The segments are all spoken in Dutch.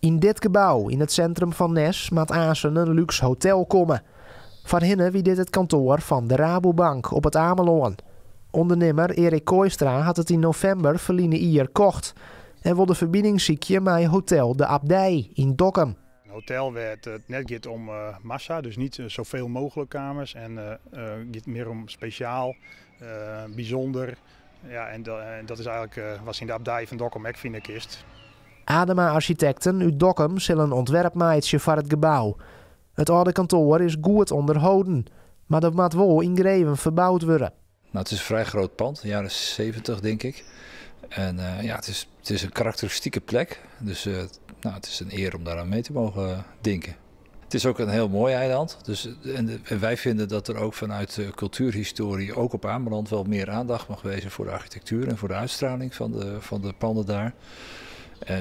In dit gebouw in het centrum van Nes maakt Assen een luxe hotel komen. Van hinnen wie dit het kantoor van de Rabobank op het Ameloon. Ondernemer Erik Kooistra had het in november verliezen hier kocht en wil de verbinding ziekje met Hotel de Abdij in Dokkum. Een hotel werd het net gaat om massa, dus niet zoveel mogelijk kamers en gaat meer om speciaal, bijzonder. Ja, en dat is eigenlijk was in de Abdij van Dokkum ook vinden kist. Adema Architecten uit Dokkum zullen een ontwerp maken voor het gebouw. Het oude kantoor is goed onderhouden, maar dat moet wel in Greven verbouwd worden. Nou, het is een vrij groot pand, de jaren 70 denk ik. En het is een karakteristieke plek, dus het is een eer om daaraan mee te mogen denken. Het is ook een heel mooi eiland, dus, en wij vinden dat er ook vanuit de cultuurhistorie, ook op Ameland, wel meer aandacht mag wezen voor de architectuur en voor de uitstraling van de panden daar.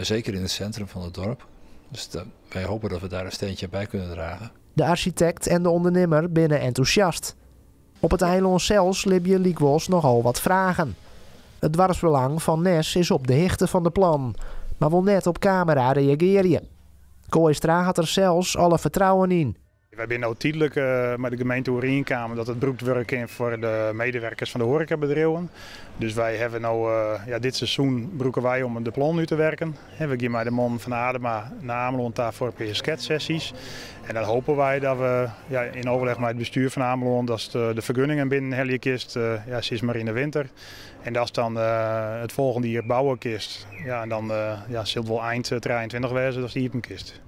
Zeker in het centrum van het dorp. Dus wij hopen dat we daar een steentje bij kunnen dragen. De architect en de ondernemer binnen enthousiast. Op het eiland zelfs liep je Liekwas nogal wat vragen. Het dwarsbelang van Nes is op de hichte van de plan, maar wil net op camera reageren. Kooistra had er zelfs alle vertrouwen in. Wij zijn nou tijdelijk met de gemeente overeengekomen dat het beroept werken voor de medewerkers van de horecabedrijven. Dus wij hebben nou dit seizoen broeken wij om de plan nu te werken. En we gaan met de man van Adema naar Ameland voor sketsessies. En dan hopen wij dat we in overleg met het bestuur van Ameland dat de vergunningen binnen helje kist, sinds maar in de winter. En dat is dan het volgende jaar bouwen kist. Ja, en dan zult wel eind 23 wezen als die hier kist.